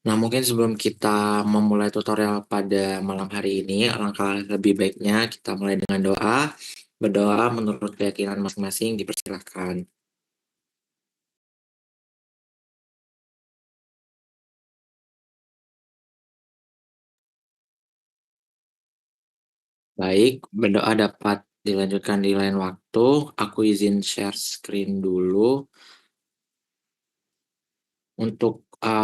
Nah, mungkin sebelum kita memulai tutorial pada malam hari ini, alangkah lebih baiknya kita mulai dengan doa. Berdoa menurut keyakinan masing-masing dipersilahkan. Baik, berdoa dapat dilanjutkan di lain waktu. Aku izin share screen dulu. Untuk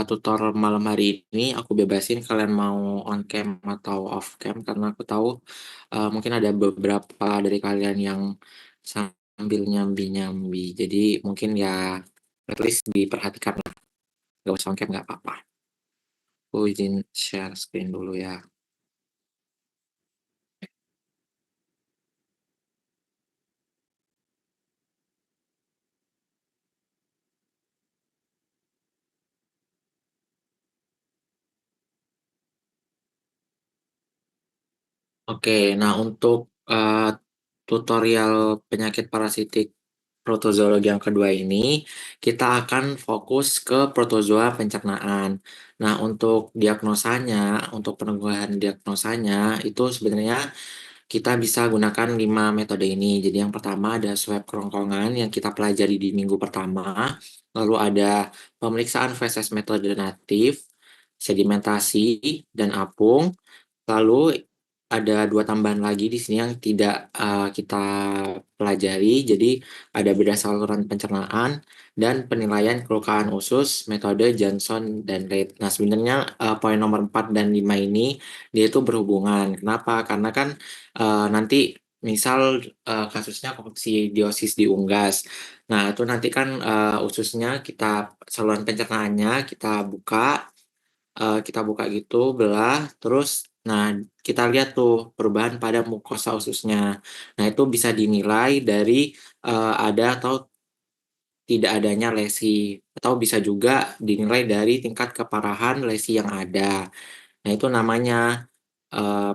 tutor malam hari ini aku bebasin kalian mau on cam atau off cam karena aku tahu, mungkin ada beberapa dari kalian yang sambil nyambi-nyambi. Jadi mungkin ya at least diperhatikan lah, nggak usah on cam nggak apa-apa. Aku izin share screen dulu ya. Oke, nah untuk, tutorial penyakit parasitik protozoologi yang kedua ini, kita akan fokus ke protozoa pencernaan. Nah, untuk diagnosanya, untuk peneguhan diagnosanya, itu sebenarnya kita bisa gunakan 5 metode ini. Jadi yang pertama ada swab kerongkongan yang kita pelajari di minggu pertama, lalu ada pemeriksaan feses metode natif, sedimentasi, dan apung. Lalu ada 2 tambahan lagi di sini yang tidak, kita pelajari. Jadi ada bedah saluran pencernaan dan penilaian kelukaan usus metode Johnson dan Reid. Nah, sebenarnya, poin nomor 4 dan 5 ini dia itu berhubungan. Kenapa? Karena kan, nanti misal, kasusnya koksidiosis di unggas. Nah, itu nanti kan, ususnya saluran pencernaannya kita buka gitu, belah, terus nah kita lihat tuh perubahan pada mukosa ususnya. Nah, itu bisa dinilai dari, ada atau tidak adanya lesi, atau bisa juga dinilai dari tingkat keparahan lesi yang ada. Nah, itu namanya,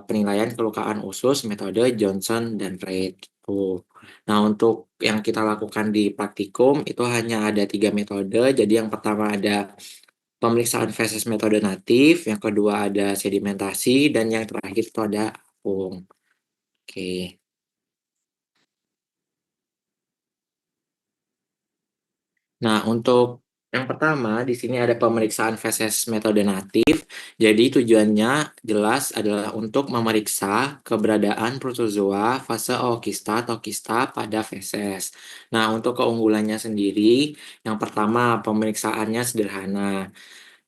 penilaian kelukaan usus metode Johnson dan Reid, gitu. Nah, untuk yang kita lakukan di praktikum itu hanya ada 3 metode. Jadi yang pertama ada pemeriksaan feses metode natif, yang kedua ada sedimentasi, dan yang terakhir itu ada apung. Oke. Nah, untuk yang pertama di sini ada pemeriksaan feses metode natif. Jadi tujuannya jelas adalah untuk memeriksa keberadaan protozoa fase ookista atau kista pada feses. Nah, untuk keunggulannya sendiri, yang pertama pemeriksaannya sederhana.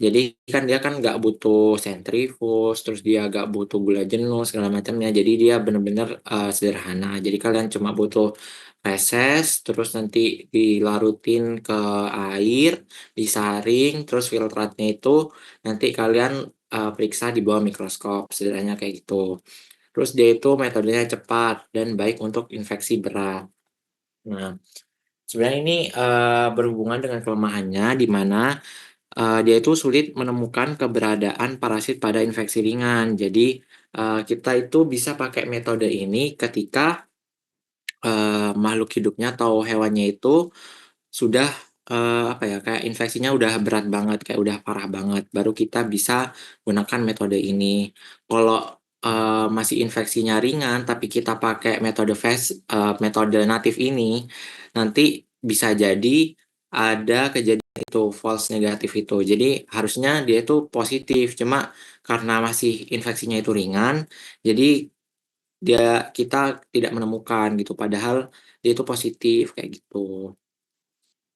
Jadi kan dia kan nggak butuh sentrifuge, terus dia nggak butuh gula jenuh segala macamnya, jadi dia bener-bener, sederhana. Jadi kalian cuma butuh feses, terus nanti dilarutin ke air, disaring, terus filtratnya itu nanti kalian, periksa di bawah mikroskop, sederhananya kayak gitu. Terus dia itu metodenya cepat dan baik untuk infeksi berat. Nah, sebenarnya ini, berhubungan dengan kelemahannya di mana dia itu sulit menemukan keberadaan parasit pada infeksi ringan. Jadi, kita itu bisa pakai metode ini ketika, makhluk hidupnya atau hewannya itu sudah, apa ya, kayak infeksinya udah berat banget, kayak udah parah banget, baru kita bisa gunakan metode ini. Kalau, masih infeksinya ringan, tapi kita pakai metode natif ini, nanti bisa jadi ada kejadian itu, false negatif itu. Jadi harusnya dia itu positif, cuma karena masih infeksinya itu ringan, jadi kita tidak menemukan gitu, padahal dia itu positif, kayak gitu.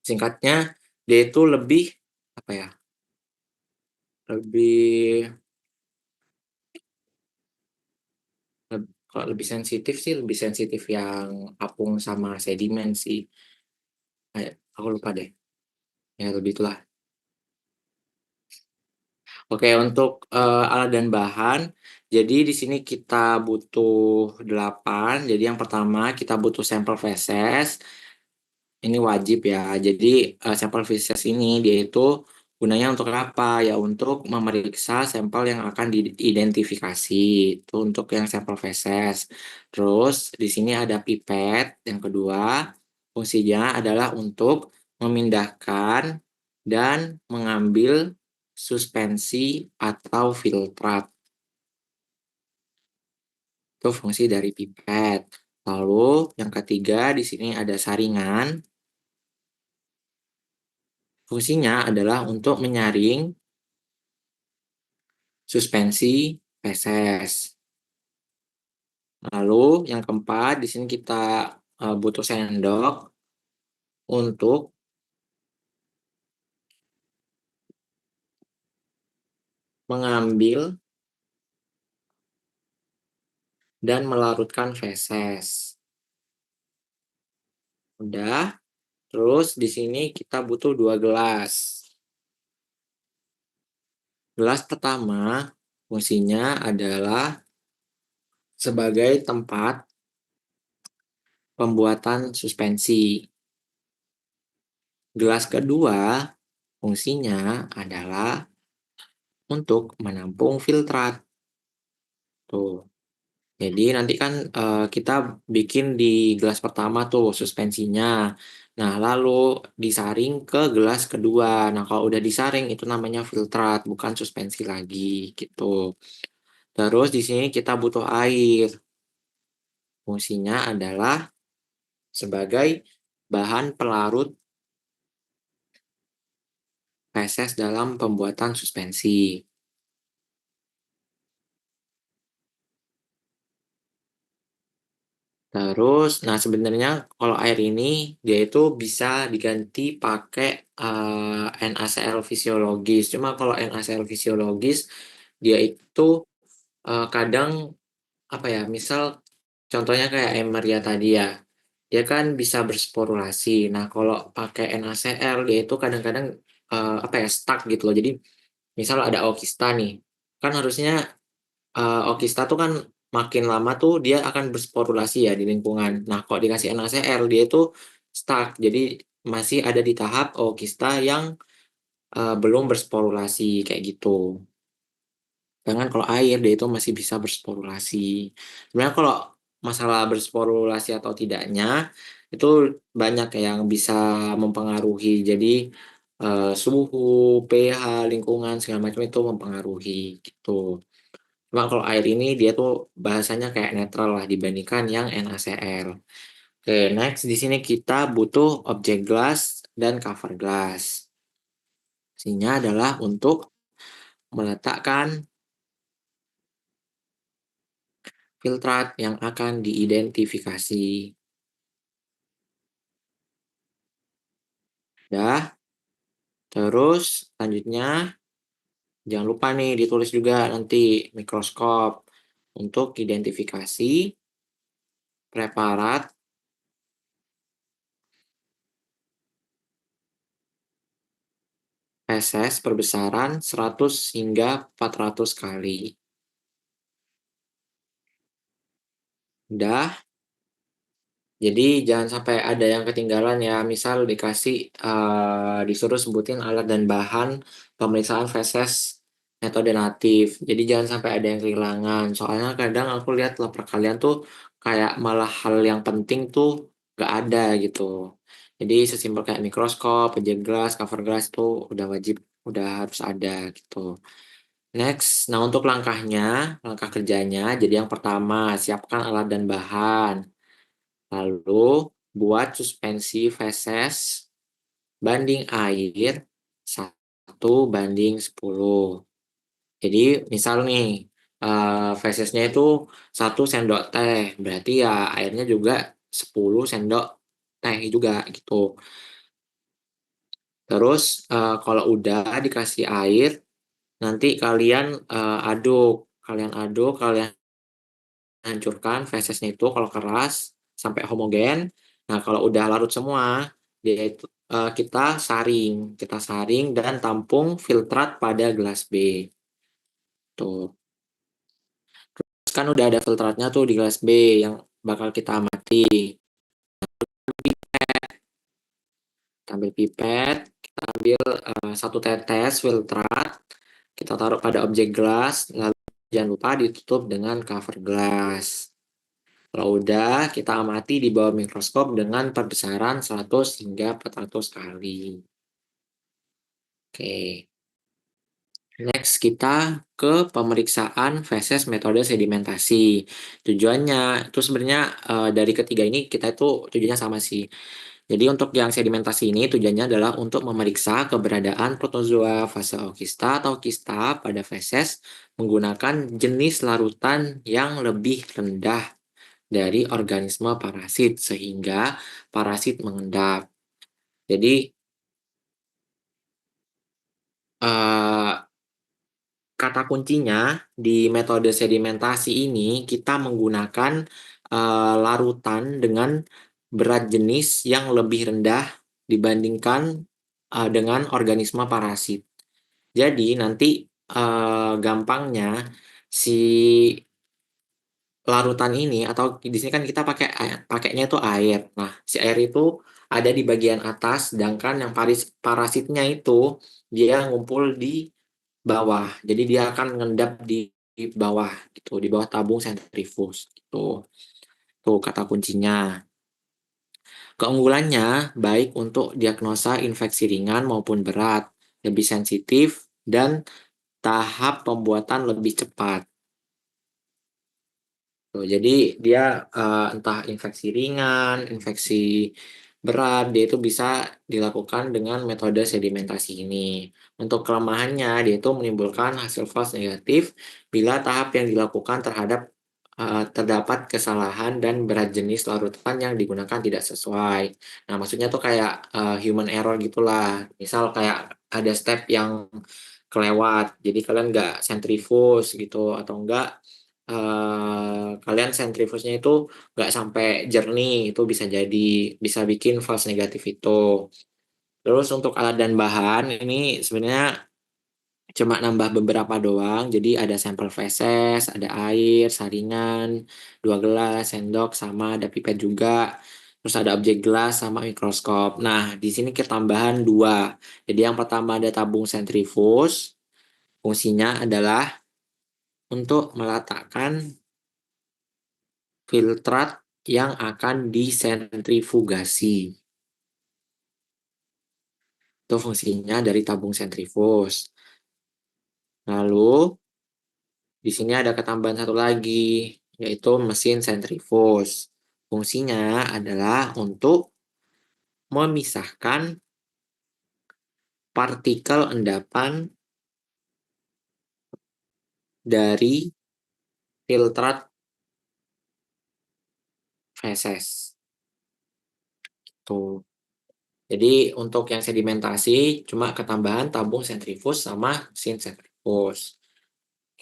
Singkatnya, dia itu lebih, apa ya, lebih leb kalau lebih sensitif sih, lebih sensitif yang apung sama sedimen sih, kayak aku lupa deh, ya lebih itulah. Oke, untuk, alat dan bahan, jadi di sini kita butuh 8. Jadi yang pertama kita butuh sampel feses. Ini wajib ya. Jadi, sampel feses ini dia itu gunanya untuk apa? Ya untuk memeriksa sampel yang akan diidentifikasi, itu untuk yang sampel feses. Terus di sini ada pipet yang kedua, fungsinya adalah untuk memindahkan dan mengambil suspensi atau filtrat. Itu fungsi dari pipet. Lalu yang ketiga di sini ada saringan. Fungsinya adalah untuk menyaring suspensi feses. Lalu yang keempat di sini kita butuh sendok untuk mengambil dan melarutkan feses. Udah, terus di sini kita butuh 2 gelas. Gelas pertama fungsinya adalah sebagai tempat pembuatan suspensi. Gelas kedua fungsinya adalah untuk menampung filtrat. Tuh. Jadi nanti kan kita bikin di gelas pertama tuh suspensinya. Nah, lalu disaring ke gelas kedua. Nah, kalau udah disaring itu namanya filtrat, bukan suspensi lagi gitu. Terus di sini kita butuh air. Fungsinya adalah sebagai bahan pelarut feses dalam pembuatan suspensi. Terus, nah sebenarnya kalau air ini dia itu bisa diganti pakai NaCl fisiologis. Cuma kalau NaCl fisiologis dia itu kadang apa ya, misal contohnya kayak Emeria tadi ya, dia kan bisa bersporulasi. Nah kalau pakai NaCl dia itu kadang-kadang apa ya, stuck gitu loh. Jadi misal ada okista nih, kan harusnya okista tuh kan makin lama tuh dia akan bersporulasi ya di lingkungan. Nah, kalau dikasih NaCl dia itu stuck. Jadi masih ada di tahap okista yang belum bersporulasi kayak gitu. Sedangkan kalau air dia itu masih bisa bersporulasi. Sebenarnya kalau masalah bersporulasi atau tidaknya itu banyak yang bisa mempengaruhi. Jadi suhu, pH, lingkungan segala macam itu mempengaruhi gitu. Cuma kalau air ini dia tuh bahasanya kayak netral lah dibandingkan yang NaCl. Oke, next di sini kita butuh objek glass dan cover glass. Fungsinya adalah untuk meletakkan filtrat yang akan diidentifikasi. Dah, terus selanjutnya jangan lupa nih ditulis juga nanti mikroskop untuk identifikasi preparat feses perbesaran 100 hingga 400 kali. Udah, jadi jangan sampai ada yang ketinggalan ya. Misal disuruh sebutin alat dan bahan pemeriksaan feses metode natif. Jadi jangan sampai ada yang kehilangan. Soalnya kadang aku lihat lapor kalian tuh kayak malah hal yang penting tuh gak ada gitu. Jadi sesimpel kayak mikroskop, objek glass, cover glass tuh udah wajib, udah harus ada gitu. Next, nah untuk langkahnya, langkah kerjanya, jadi yang pertama siapkan alat dan bahan. Lalu buat suspensi feses banding air 1:10. Jadi misal nih fesesnya itu 1 sendok teh, berarti ya airnya juga 10 sendok teh juga gitu. Terus kalau udah dikasih air, nanti kalian aduk, kalian hancurkan fesesnya itu kalau keras sampai homogen. Nah, kalau udah larut semua, dia itu kita saring dan tampung filtrat pada gelas B. Tuh. Terus kan udah ada filtratnya tuh di gelas B yang bakal kita amati. Kita ambil pipet, kita ambil 1 tetes filtrat, kita taruh pada objek gelas, lalu jangan lupa ditutup dengan cover gelas. Kalau udah, kita amati di bawah mikroskop dengan perbesaran 100 hingga 400 kali. Oke. Next, kita ke pemeriksaan feses metode sedimentasi. Tujuannya itu sebenarnya dari ketiga ini kita itu tujuannya sama sih. Jadi untuk yang sedimentasi ini tujuannya adalah untuk memeriksa keberadaan protozoa fase aukista atau kista pada feses menggunakan jenis larutan yang lebih rendah dari organisme parasit sehingga parasit mengendap. Jadi eh, kata kuncinya di metode sedimentasi ini kita menggunakan larutan dengan berat jenis yang lebih rendah dibandingkan dengan organisme parasit. Jadi nanti gampangnya si larutan ini atau di sini kan kita pakainya itu air. Nah, si air itu ada di bagian atas, sedangkan yang parasitnya itu dia ngumpul di bawah. Jadi dia akan ngendap di bawah gitu, di bawah tabung sentrifuge gitu. Tuh kata kuncinya. Keunggulannya baik untuk diagnosa infeksi ringan maupun berat, lebih sensitif dan tahap pembuatan lebih cepat. Tuh, jadi dia entah infeksi ringan, infeksi berat, dia itu bisa dilakukan dengan metode sedimentasi ini. Untuk kelemahannya, dia itu menimbulkan hasil false negatif bila tahap yang dilakukan terdapat kesalahan dan berat jenis larutan yang digunakan tidak sesuai. Nah, maksudnya tuh kayak human error gitulah. Misal kayak ada step yang kelewat, jadi kalian nggak sentrifuge gitu, atau enggak kalian sentrifusnya itu nggak sampai jernih, itu bisa jadi bisa bikin false negatif itu. Terus untuk alat dan bahan ini sebenarnya cuma nambah beberapa doang. Jadi ada sampel feses, ada air, saringan, 2 gelas, sendok, sama ada pipet juga. Terus ada objek gelas sama mikroskop. Nah, di sini ketambahan 2. Jadi yang pertama ada tabung sentrifus. Fungsinya adalah untuk meletakkan filtrat yang akan disentrifugasi. Itu fungsinya dari tabung sentrifus. Lalu, di sini ada ketambahan satu lagi, yaitu mesin sentrifus. Fungsinya adalah untuk memisahkan partikel endapan dari filtrat feses. Tuh. Jadi untuk yang sedimentasi cuma ketambahan tabung sentrifus sama mesin sentrifus.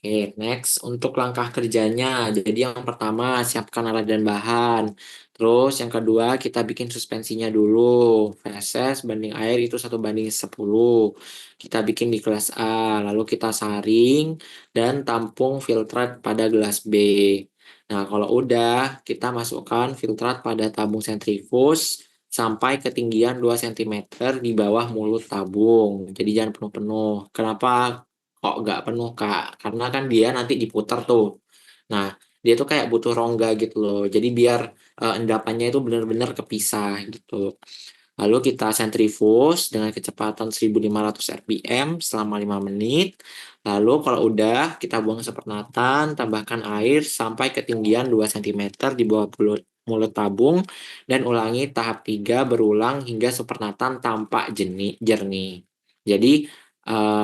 Oke, next untuk langkah kerjanya. Jadi yang pertama siapkan alat dan bahan. Terus yang kedua kita bikin suspensinya dulu. Feses banding air itu 1:10. Kita bikin di kelas A. Lalu kita saring dan tampung filtrat pada gelas B. Nah, kalau udah kita masukkan filtrat pada tabung sentrifus sampai ketinggian 2 cm di bawah mulut tabung. Jadi jangan penuh-penuh. Kenapa kok nggak penuh, Kak? Karena kan dia nanti diputar tuh. Nah, dia tuh kayak butuh rongga gitu loh. Jadi biar endapannya itu benar-benar kepisah gitu. Lalu kita sentrifus dengan kecepatan 1500 rpm selama 5 menit. Lalu kalau udah kita buang sepernatan, tambahkan air sampai ketinggian 2 cm di bawah mulut tabung dan ulangi tahap 3 berulang hingga sepernatan tampak jernih. Jadi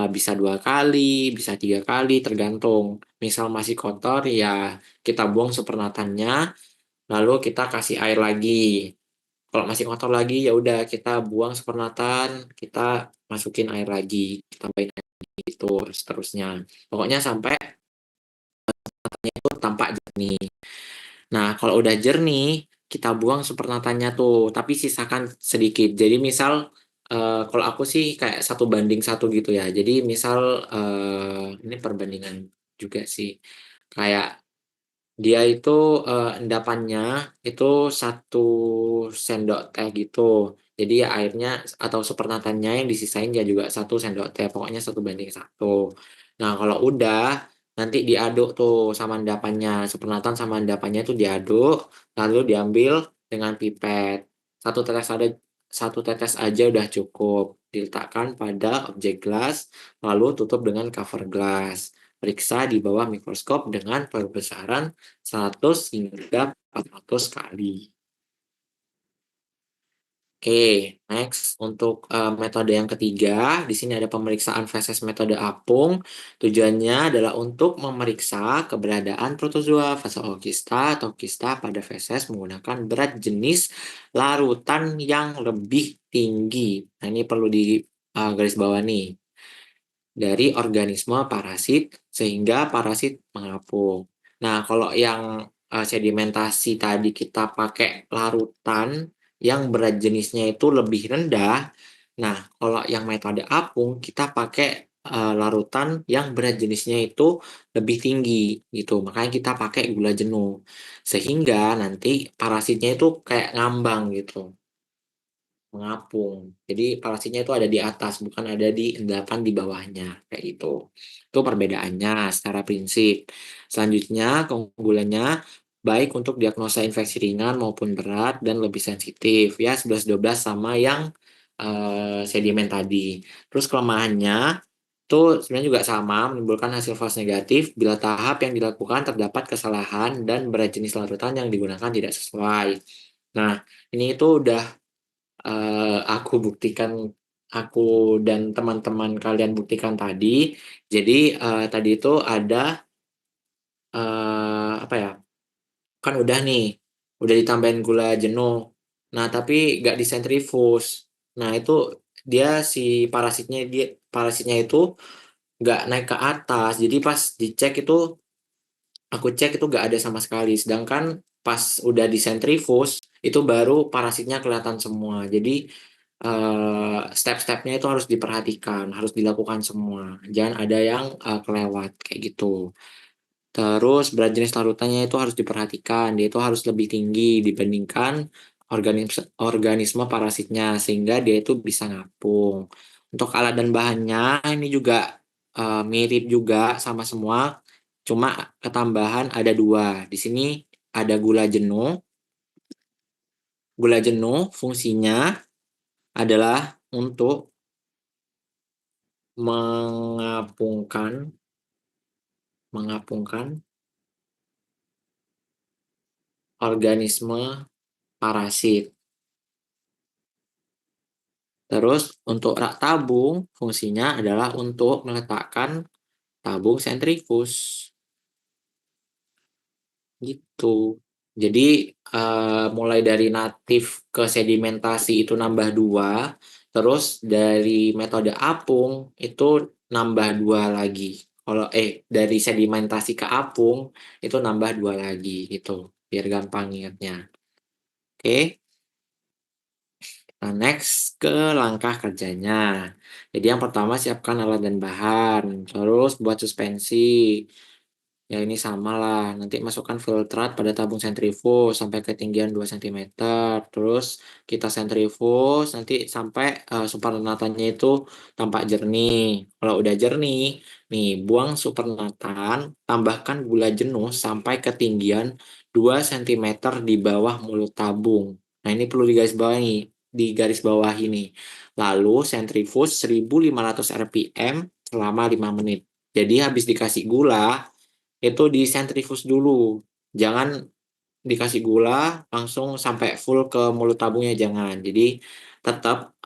bisa 2 kali, bisa 3 kali tergantung. Misal masih kotor ya kita buang supernatannya, lalu kita kasih air lagi. Kalau masih kotor lagi ya udah kita buang sepernatan, kita masukin air lagi, kita tambahin air lagi gitu seterusnya. Pokoknya sampai itu tampak jernih. Nah, kalau udah jernih, kita buang supernatannya tuh, tapi sisakan sedikit. Jadi misal kalau aku sih kayak 1:1 gitu ya. Jadi misal ini perbandingan juga sih. Kayak dia itu endapannya itu 1 sendok teh gitu. Jadi ya airnya atau supernatannya yang disisain dia juga 1 sendok teh. Pokoknya 1:1. Nah kalau udah nanti diaduk tuh sama endapannya. Supernatan sama endapannya itu diaduk. Lalu diambil dengan pipet. 1 tetes ada satu tetes aja udah cukup. Diletakkan pada objek gelas, lalu tutup dengan cover gelas. Periksa di bawah mikroskop dengan perbesaran 100 hingga 400 kali. Oke, next untuk metode yang ketiga, di sini ada pemeriksaan feses metode apung. Tujuannya adalah untuk memeriksa keberadaan protozoa faseologista atau kista pada feses menggunakan berat jenis larutan yang lebih tinggi. Nah, ini perlu di garis bawah nih, dari organisme parasit sehingga parasit mengapung. Nah, kalau yang sedimentasi tadi kita pakai larutan yang berat jenisnya itu lebih rendah. Nah, kalau yang metode apung kita pakai larutan yang berat jenisnya itu lebih tinggi gitu. Makanya kita pakai gula jenuh. Sehingga nanti parasitnya itu kayak ngambang gitu, mengapung. Jadi parasitnya itu ada di atas, bukan ada di endapan di bawahnya, kayak gitu. Itu perbedaannya secara prinsip. Selanjutnya, keunggulannya baik untuk diagnosa infeksi ringan maupun berat dan lebih sensitif. Ya, 11-12 sama yang sedimen tadi. Terus kelemahannya itu sebenarnya juga sama, menimbulkan hasil false negatif bila tahap yang dilakukan terdapat kesalahan dan berat jenis larutan yang digunakan tidak sesuai. Nah, ini itu udah aku buktikan, aku dan teman-teman kalian buktikan tadi. Jadi, tadi itu ada, apa ya, kan udah nih, udah ditambahin gula jenuh. Nah, tapi nggak disentrifus. Nah, itu dia si parasitnya itu nggak naik ke atas. Jadi pas dicek itu, aku cek itu nggak ada sama sekali. Sedangkan pas udah disentrifus, itu baru parasitnya kelihatan semua. Jadi step-stepnya itu harus diperhatikan, harus dilakukan semua. Jangan ada yang kelewat kayak gitu. Terus berat jenis larutannya itu harus diperhatikan, dia itu harus lebih tinggi dibandingkan organisme parasitnya sehingga dia itu bisa ngapung. Untuk alat dan bahannya ini juga mirip juga sama semua, cuma ketambahan ada dua. Di sini ada gula jenuh. Gula jenuh fungsinya adalah untuk mengapungkan mengapungkan organisme parasit. Terus untuk rak tabung fungsinya adalah untuk meletakkan tabung sentrifuge gitu. Jadi mulai dari natif ke sedimentasi itu nambah 2, terus dari metode apung itu nambah 2 lagi. Kalau dari sedimentasi ke apung itu nambah 2 lagi gitu, biar gampang ingatnya. Oke. Nah, next ke langkah kerjanya. Jadi yang pertama siapkan alat dan bahan, terus buat suspensi. Ya ini sama lah, nanti masukkan filtrat pada tabung sentrifus sampai ketinggian 2 cm. Terus kita sentrifus nanti sampai supernatanya itu tampak jernih. Kalau udah jernih, nih buang supernatan, tambahkan gula jenuh sampai ketinggian 2 cm di bawah mulut tabung. Nah ini perlu di garis bawah ini. Lalu sentrifus 1500 rpm selama 5 menit. Jadi habis dikasih gula, itu disentrifus dulu. Jangan dikasih gula langsung sampai full ke mulut tabungnya, jangan. Jadi tetap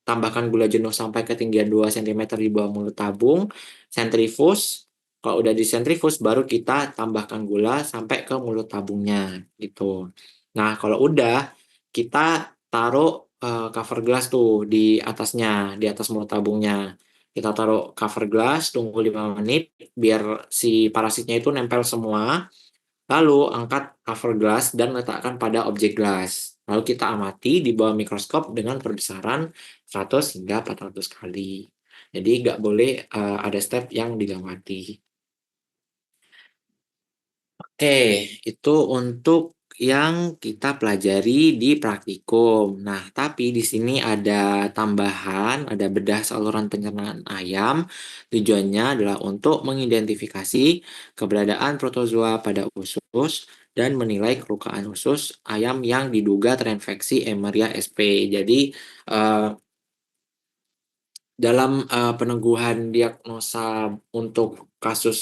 tambahkan gula jenuh sampai ketinggian 2 cm di bawah mulut tabung, sentrifus. Kalau udah disentrifus baru kita tambahkan gula sampai ke mulut tabungnya gitu. Nah, kalau udah kita taruh cover gelas tuh di atasnya, di atas mulut tabungnya. Kita taruh cover gelas, tunggu 5 menit biar si parasitnya itu nempel semua. Lalu angkat cover gelas dan letakkan pada objek gelas. Lalu kita amati di bawah mikroskop dengan perbesaran 100 hingga 400 kali. Jadi nggak boleh ada step yang dilewati. Oke, itu untuk yang kita pelajari di praktikum. Nah, tapi di sini ada tambahan, ada bedah saluran pencernaan ayam. Tujuannya adalah untuk mengidentifikasi keberadaan protozoa pada usus dan menilai kelukaan usus ayam yang diduga terinfeksi Emeria sp. Jadi, dalam, peneguhan diagnosa untuk kasus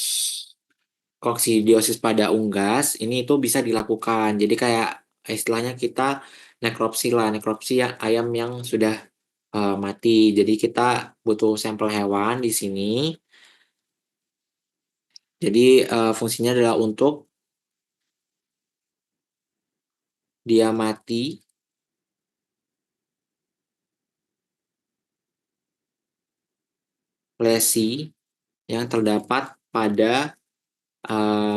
koksidiosis pada unggas, ini itu bisa dilakukan. Jadi kayak istilahnya kita nekropsi lah, nekropsi ya ayam yang sudah, mati. Jadi kita butuh sampel hewan di sini. Jadi, fungsinya adalah untuk dia mati, lesi yang terdapat pada,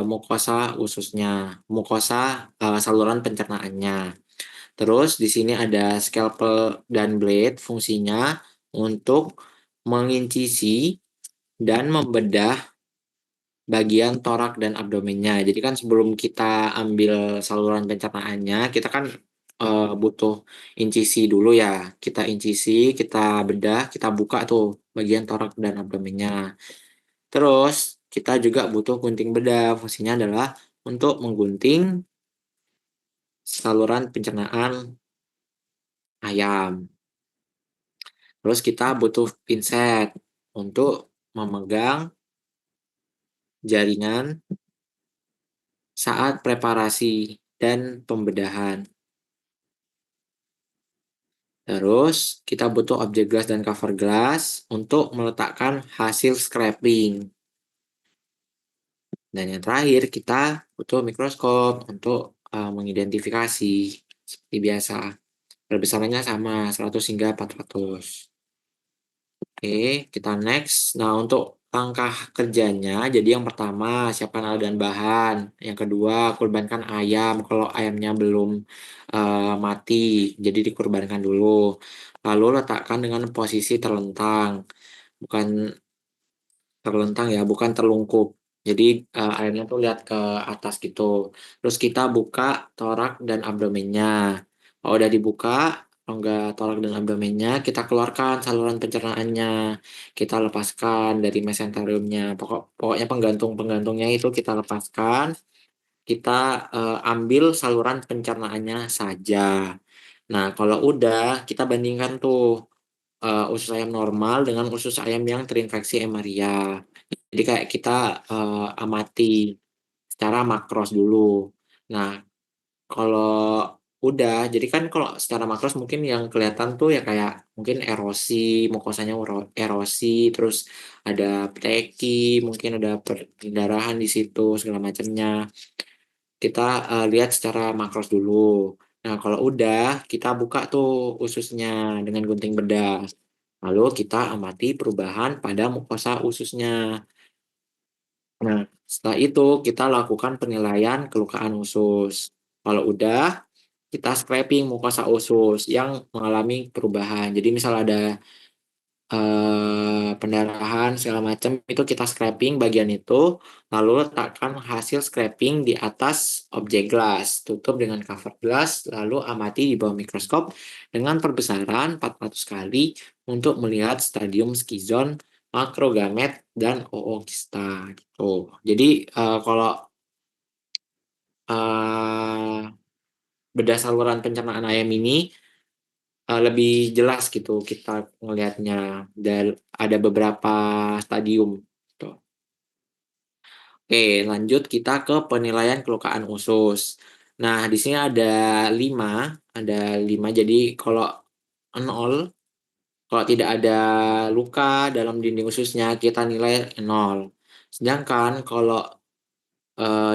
mukosa ususnya, mukosa, saluran pencernaannya. Terus di sini ada scalpel dan blade, fungsinya untuk mengincisi dan membedah bagian torak dan abdomennya. Jadi kan sebelum kita ambil saluran pencernaannya, kita kan, butuh incisi dulu ya. Kita incisi, kita bedah, kita buka tuh bagian torak dan abdomennya. Terus kita juga butuh gunting bedah, fungsinya adalah untuk menggunting saluran pencernaan ayam. Terus kita butuh pinset untuk memegang jaringan saat preparasi dan pembedahan. Terus kita butuh objek glass dan cover glass untuk meletakkan hasil scraping. Dan yang terakhir kita butuh mikroskop untuk, mengidentifikasi seperti biasa. Perbesarannya sama 100 hingga 400. Oke, kita next. Nah, untuk langkah kerjanya, jadi yang pertama siapkan alat dan bahan. Yang kedua, kurbankan ayam kalau ayamnya belum mati, jadi dikurbankan dulu. Lalu letakkan dengan posisi terlentang, bukan terlentang ya, bukan terlungkup. Jadi ayamnya tuh lihat ke atas gitu. Terus kita buka torak dan abdomennya. Kalau udah dibuka, rongga torak dan abdomennya, kita keluarkan saluran pencernaannya. Kita lepaskan dari mesenteriumnya. Pokoknya penggantung-penggantungnya itu kita lepaskan. Kita ambil saluran pencernaannya saja. Nah, kalau udah, kita bandingkan tuh usus ayam normal dengan usus ayam yang terinfeksi Emaria. Jadi kayak kita, amati secara makros dulu. Nah, kalau udah, jadi kan kalau secara makros mungkin yang kelihatan tuh ya kayak mungkin erosi, mukosanya erosi, terus ada pleki, mungkin ada perdarahan di situ segala macamnya. Kita, lihat secara makros dulu. Nah, kalau udah, kita buka tuh ususnya dengan gunting bedah. Lalu kita amati perubahan pada mukosa ususnya. Nah, setelah itu kita lakukan penilaian kelukaan usus. Kalau udah, kita scraping mukosa usus yang mengalami perubahan. Jadi misal ada pendarahan segala macam itu kita scraping bagian itu, lalu letakkan hasil scraping di atas objek gelas, tutup dengan cover gelas, lalu amati di bawah mikroskop dengan perbesaran 400 kali untuk melihat stadium skizon, makrogamet, dan ookista gitu. Jadi, kalau, eee, bedah saluran pencernaan ayam ini lebih jelas gitu kita ngelihatnya dan ada beberapa stadium gitu. Oke, lanjut kita ke penilaian kelukaan usus. Nah, di sini ada lima jadi kalau nol, kalau tidak ada luka dalam dinding ususnya kita nilai nol. Sedangkan kalau,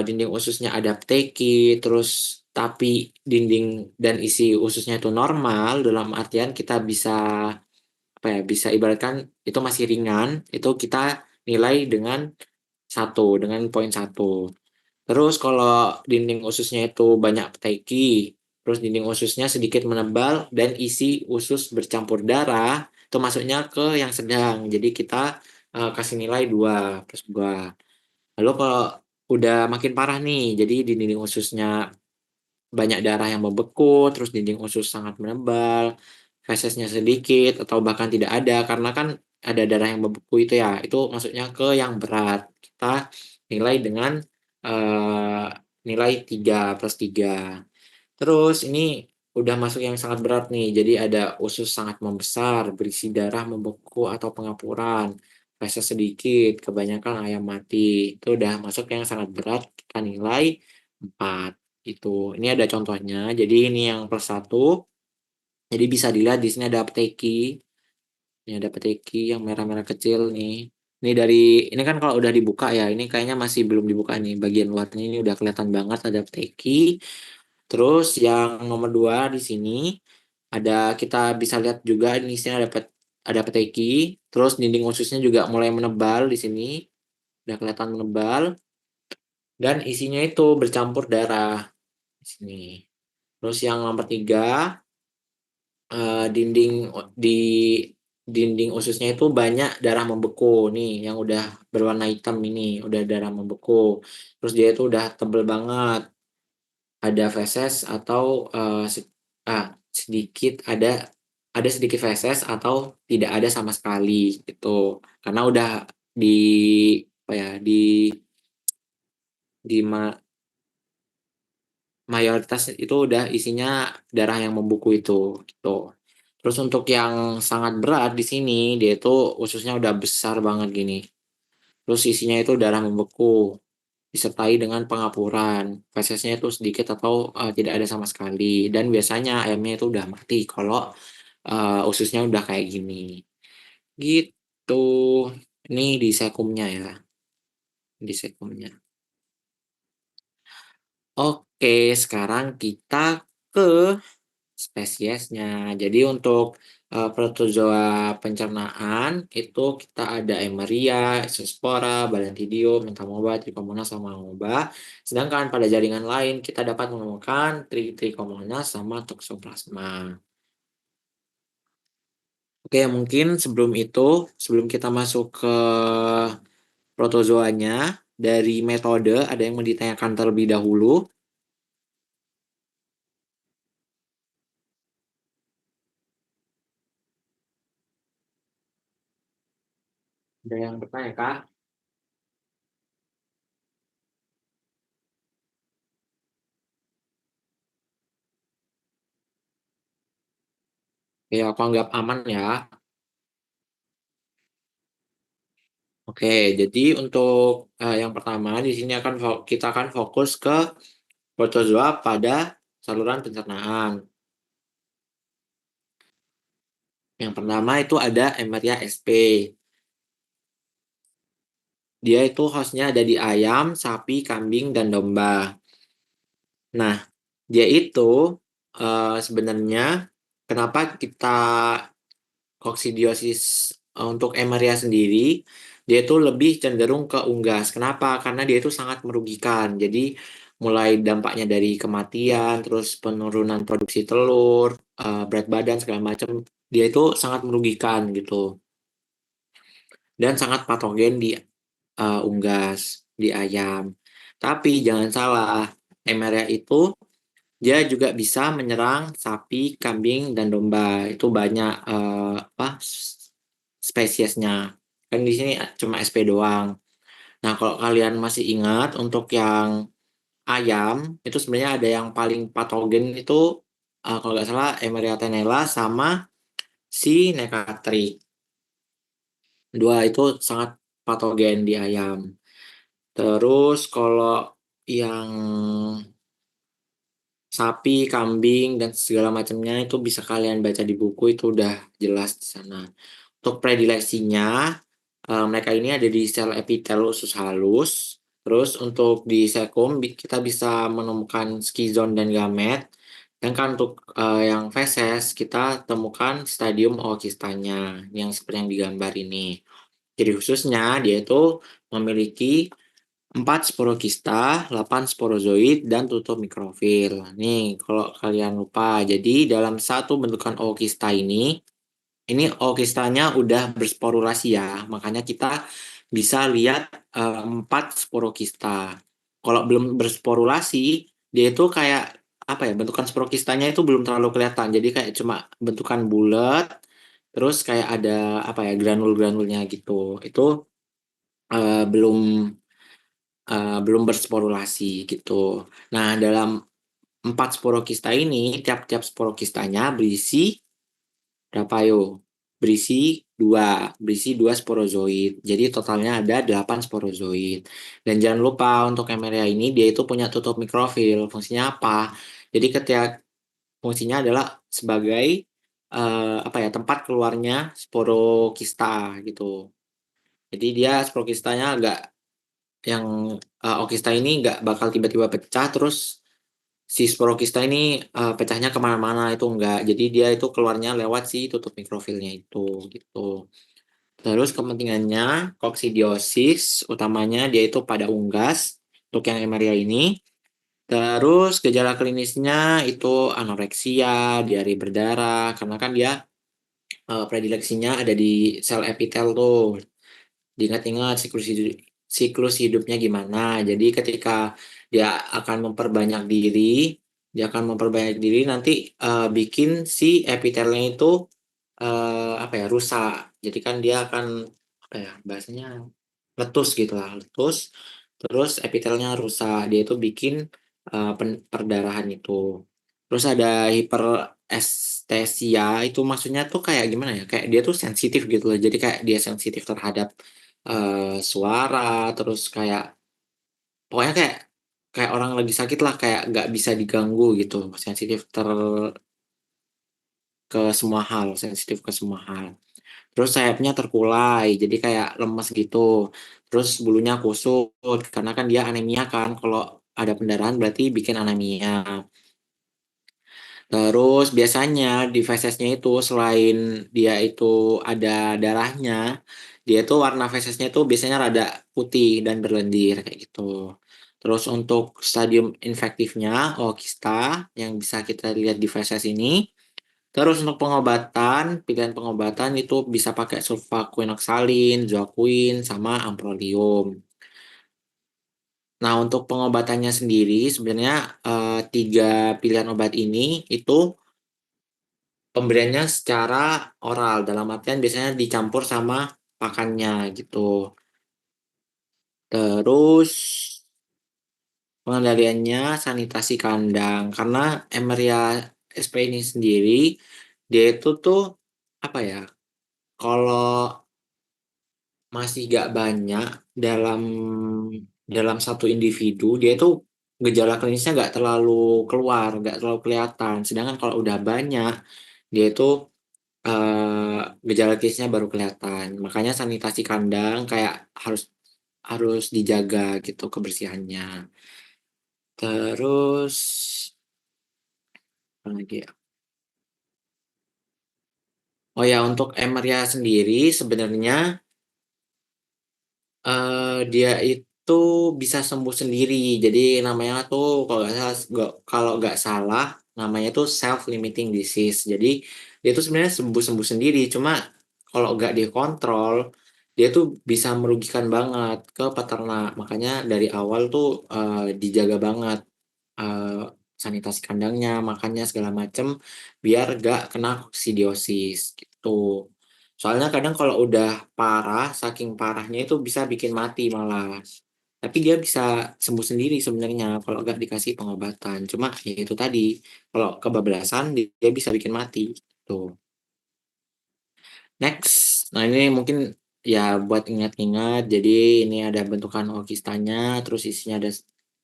dinding ususnya ada pteki, terus tapi dinding dan isi ususnya itu normal, dalam artian kita bisa apa ya, bisa ibaratkan itu masih ringan, itu kita nilai dengan dengan poin satu. Terus kalau dinding ususnya itu banyak peteki, terus dinding ususnya sedikit menebal dan isi usus bercampur darah, itu masuknya ke yang sedang. Jadi kita, kasih nilai 2+2. Lalu kalau udah makin parah nih, jadi di dinding ususnya banyak darah yang membeku, terus dinding usus sangat menebal, fesesnya sedikit atau bahkan tidak ada karena kan ada darah yang membeku itu ya, itu masuknya ke yang berat. Kita nilai dengan, nilai 3+3. Terus ini udah masuk yang sangat berat nih, jadi ada usus sangat membesar, berisi darah, membeku atau pengapuran, feses sedikit, kebanyakan ayam mati. Itu udah masuk yang sangat berat, kita nilai 4 gitu. Ini ada contohnya, jadi ini yang +1, jadi bisa dilihat di sini ada apteki. Ini ada apteki yang merah-merah kecil nih. Ini kan kalau udah dibuka ya, ini kayaknya masih belum dibuka nih, bagian luarnya ini udah kelihatan banget ada apteki. Terus yang nomor 2 di sini ada, kita bisa lihat juga di sini ada peteki. Terus dinding ususnya juga mulai menebal di sini, udah kelihatan menebal dan isinya itu bercampur darah di sini. Terus yang nomor 3, dinding di dinding ususnya itu banyak darah membeku nih, yang udah berwarna hitam ini, udah darah membeku. Terus dia itu udah tebel banget. Ada feses atau, sedikit ada sedikit feses atau tidak ada sama sekali gitu. Karena udah di apa ya, di mayoritas itu udah isinya darah yang membeku itu, gitu. Terus untuk yang sangat berat di sini, dia itu ususnya udah besar banget gini, terus isinya itu darah membeku, disertai dengan pengapuran, fesesnya itu sedikit atau, tidak ada sama sekali, dan biasanya ayamnya itu udah mati kalau, ususnya udah kayak gini, gitu. Ini di sekumnya ya, di sekumnya. Oke, sekarang kita ke spesiesnya. Jadi untuk, protozoa pencernaan itu kita ada Eimeria, Isospora, Balantidium, Entamoeba, Trichomonas, sama Amoeba. Sedangkan pada jaringan lain kita dapat menemukan Trichomonas sama Toxoplasma. Oke, mungkin sebelum kita masuk ke protozoanya, dari metode ada yang mau ditanyakan terlebih dahulu? Ada yang bertanya kah? Ya, aku anggap aman ya. Oke, jadi untuk, yang pertama di sini kita akan fokus ke protozoa pada saluran pencernaan. Yang pertama itu ada Emeria sp. Dia itu hostnya ada di ayam, sapi, kambing, dan domba. Nah, dia itu, sebenarnya kenapa kita koksidiosis, untuk Emeria sendiri, dia itu lebih cenderung ke unggas. Kenapa? Karena dia itu sangat merugikan. Jadi, mulai dampaknya dari kematian, terus penurunan produksi telur, berat badan segala macam, dia itu sangat merugikan gitu, dan sangat patogen di, unggas, di ayam. Tapi jangan salah, Emeria itu dia juga bisa menyerang sapi, kambing, dan domba. Itu banyak, spesiesnya. Kan di sini cuma SP doang. Nah, kalau kalian masih ingat untuk yang ayam, itu sebenarnya ada yang paling patogen itu, kalau nggak salah Emeria tenella sama si Nekatri. Dua itu sangat patogen di ayam. Terus kalau yang sapi, kambing, dan segala macamnya itu bisa kalian baca di buku, itu udah jelas di sana. Untuk predileksinya, mereka ini ada di sel epitel usus halus. Terus untuk di sekum kita bisa menemukan skizon dan gamet. Sedangkan untuk, yang feses kita temukan stadium ookistanya yang seperti yang digambar ini. Jadi khususnya dia itu memiliki 4 sporokista, 8 sporozoid, dan tutup mikrofil. Nih, kalau kalian lupa, jadi dalam satu bentukan ookista ini ookistanya udah bersporulasi ya, makanya kita bisa lihat, 4 sporokista. Kalau belum bersporulasi, dia itu kayak apa ya, bentukan sporokistanya itu belum terlalu kelihatan. Jadi kayak cuma bentukan bulat, terus kayak ada apa ya, granul-granulnya gitu. Itu, belum belum bersporulasi gitu. Nah, dalam 4 sporokista ini, tiap-tiap sporokistanya berisi berapa yo? Berisi dua sporozoid. Jadi totalnya ada 8 sporozoid. Dan jangan lupa untuk Emeria ini dia itu punya tutup mikrofil. Fungsinya apa? Jadi fungsinya adalah sebagai apa ya, tempat keluarnya sporokista gitu. Jadi dia sporokistanya agak yang okista ini nggak bakal tiba-tiba pecah terus si sporokista ini pecahnya kemana-mana itu enggak. Jadi dia itu keluarnya lewat si tutup mikrofilnya itu gitu. Terus kepentingannya koksidiosis utamanya dia itu pada unggas untuk yang Emeria ini. Terus gejala klinisnya itu anoreksia, diare berdarah karena kan dia predileksinya ada di sel epitel tuh. Diingat-ingat siklus hidupnya gimana. Jadi ketika dia akan memperbanyak diri, nanti bikin si epitelnya itu apa ya, rusak. Jadi kan dia akan apa ya bahasanya, letus gitu lah, letus. Terus epitelnya rusak, dia itu bikin perdarahan itu. Terus ada hiperestesia, itu maksudnya tuh kayak gimana ya? Kayak dia tuh sensitif gitu loh. Jadi kayak dia sensitif terhadap suara, terus kayak pokoknya kayak kayak orang lagi sakit lah, kayak nggak bisa diganggu gitu. Sensitif ke semua hal, sensitif ke semua hal. Terus sayapnya terkulai, jadi kayak lemes gitu. Terus bulunya kusut, karena kan dia anemia kan. Kalau ada pendarahan berarti bikin anemia. Terus biasanya di fesesnya itu selain dia itu ada darahnya, dia itu warna fesesnya itu biasanya rada putih dan berlendir kayak gitu. Terus untuk stadium infektifnya, kista yang bisa kita lihat di feses ini. Terus untuk pengobatan, pilihan pengobatan itu bisa pakai sulfaquinoxalin, zoaquin, sama amprolium. Nah, untuk pengobatannya sendiri sebenarnya tiga pilihan obat ini itu pemberiannya secara oral, dalam artian biasanya dicampur sama pakannya gitu. Terus pengendaliannya sanitasi kandang, karena Emeria sp ini sendiri dia itu tuh apa ya? Kalau masih gak banyak dalam dalam satu individu, dia itu gejala klinisnya gak terlalu keluar, gak terlalu kelihatan. Sedangkan kalau udah banyak, dia itu gejala klinisnya baru kelihatan. Makanya sanitasi kandang kayak harus harus dijaga gitu kebersihannya. Terus apa lagi ya? Oh ya, untuk Emeria sendiri sebenarnya dia itu bisa sembuh sendiri. Jadi namanya tuh kalau nggak salah namanya tuh self limiting disease. Jadi dia tuh sebenarnya sembuh sendiri. Cuma kalau nggak dikontrol dia tuh bisa merugikan banget ke peternak. Makanya dari awal tuh dijaga banget eh, sanitasi kandangnya, makannya segala macem biar gak kena koksidiosis gitu. Soalnya kadang kalau udah parah, saking parahnya itu bisa bikin mati malah. Tapi dia bisa sembuh sendiri sebenarnya kalau nggak dikasih pengobatan. Cuma ya itu tadi, kalau kebablasan dia bisa bikin mati. Tuh. Next, nah ini mungkin ya buat ingat-ingat. Jadi ini ada bentukan okistanya, terus isinya ada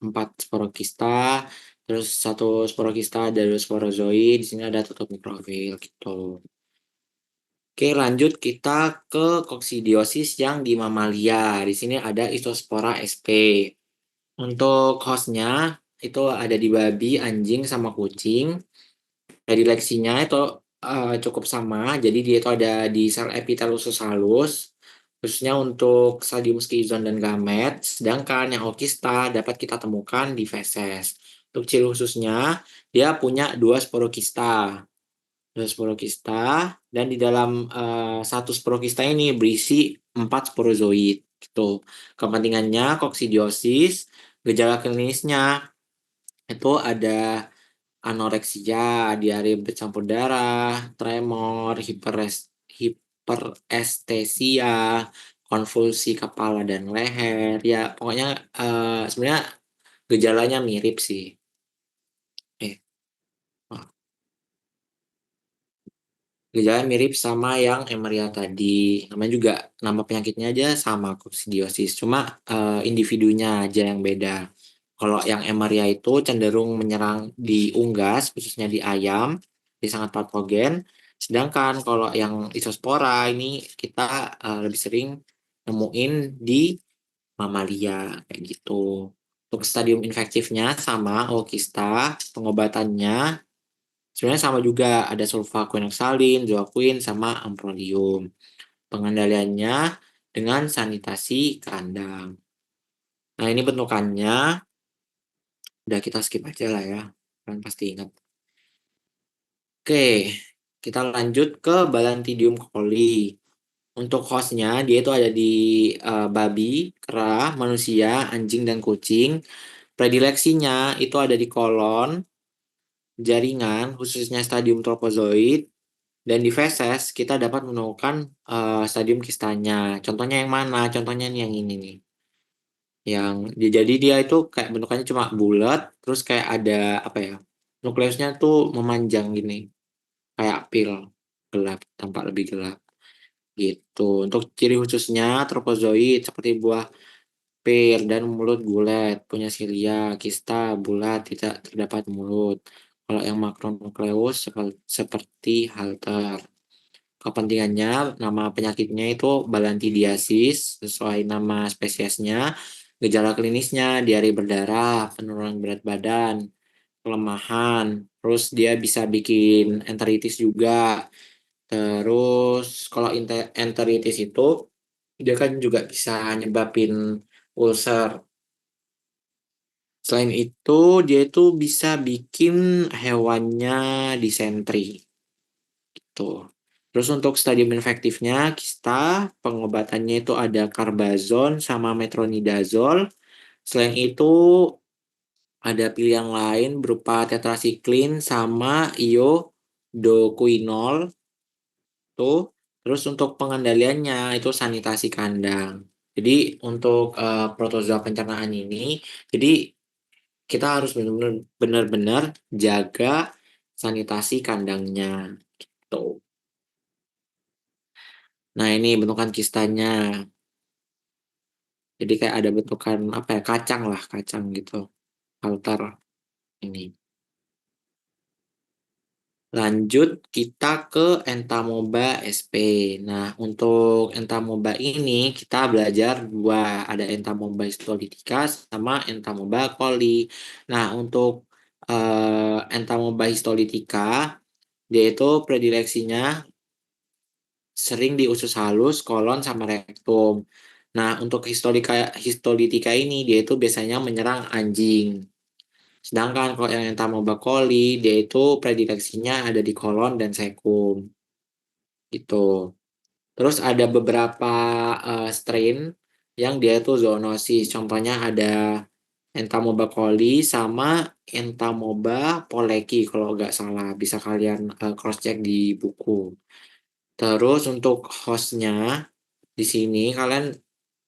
4 sporokista, terus satu sporokista ada 2 sporozoid, di sini ada tutup mikrofil gitu. Oke, lanjut kita ke koksidiosis yang di mamalia. Di sini ada Isospora sp. Untuk hostnya itu ada di babi, anjing, sama kucing. Predileksinya itu cukup sama, jadi dia itu ada di sel epitel usus halus, khususnya untuk stadium skizon dan gamet, sedangkan yang okista dapat kita temukan di feses. Untuk ciri khususnya, dia punya dua sporokista, dan di dalam satu sporokista ini berisi 4 sporozoid. Gitu. Kepentingannya koksidiosis, gejala klinisnya itu ada anoreksia, diare bercampur darah, tremor, hiperestesia, konvulsi kepala dan leher, ya pokoknya, sebenarnya gejalanya mirip sih. Eh, oh, Gejalanya mirip sama yang Emaria tadi, namanya juga nama penyakitnya aja sama koksidiosis, cuma, individunya aja yang beda. Kalau yang Emaria itu cenderung menyerang di unggas, khususnya di ayam, dia sangat patogen. Sedangkan kalau yang Isospora ini kita, lebih sering nemuin di mamalia, kayak gitu. Untuk stadium infektifnya sama Olkista, pengobatannya sebenarnya sama juga, ada sulfaquinoxalin, zoaquin, sama amprolium. Pengendaliannya dengan sanitasi kandang. Nah, ini bentukannya udah kita skip aja lah ya. Kalian pasti ingat. Oke, kita lanjut ke Balantidium coli. Untuk hostnya, dia itu ada di babi, kera, manusia, anjing, dan kucing. Predileksinya itu ada di kolon, jaringan, khususnya stadium tropozoid, dan di feses kita dapat menemukan stadium kistanya. Contohnya yang mana? Contohnya nih yang ini nih. Jadi dia itu kayak bentukannya cuma bulat, terus kayak ada apa ya? Nukleusnya tuh memanjang gini, kayak pil gelap, tampak lebih gelap gitu. Untuk ciri khususnya tropozoid seperti buah pir dan mulut bulat, punya silia, kista bulat, tidak terdapat mulut. Kalau yang makronukleus seperti halter. Kepentingannya, nama penyakitnya itu balantidiasis, sesuai nama spesiesnya. Gejala klinisnya, diare berdarah, penurunan berat badan, kelemahan, terus dia bisa bikin enteritis juga. Terus kalau enteritis itu, dia kan juga bisa nyebabin ulcer. Selain itu, dia itu bisa bikin hewannya disentri. Tuh. Terus untuk stadium infektifnya, kista, pengobatannya itu ada carbazon sama metronidazole. Selain itu, ada pilihan lain berupa tetrasiklin sama iodoquinol. Tuh. Terus untuk pengendaliannya itu sanitasi kandang. Jadi untuk protozoa pencernaan ini, jadi kita harus benar-benar jaga sanitasi kandangnya. Tuh. Nah, ini bentukan kistanya. Jadi kayak ada bentukan apa ya, kacang lah, kacang gitu. Altar ini. Lanjut kita ke Entamoeba sp. Nah, untuk Entamoeba ini kita belajar dua, ada Entamoeba histolytica sama Entamoeba coli. Nah, untuk Entamoeba histolytica, dia itu predileksinya sering di usus halus, kolon, sama rektum. Nah, untuk histolitika ini dia itu biasanya menyerang anjing. Sedangkan kalau yang Entamoeba coli, dia itu predileksinya ada di kolon dan sekum. Gitu. Terus ada beberapa strain yang dia itu zoonosis. Contohnya ada Entamoeba coli sama Entamoeba poleki kalau nggak salah. Bisa kalian cross check di buku. Terus untuk hostnya di sini kalian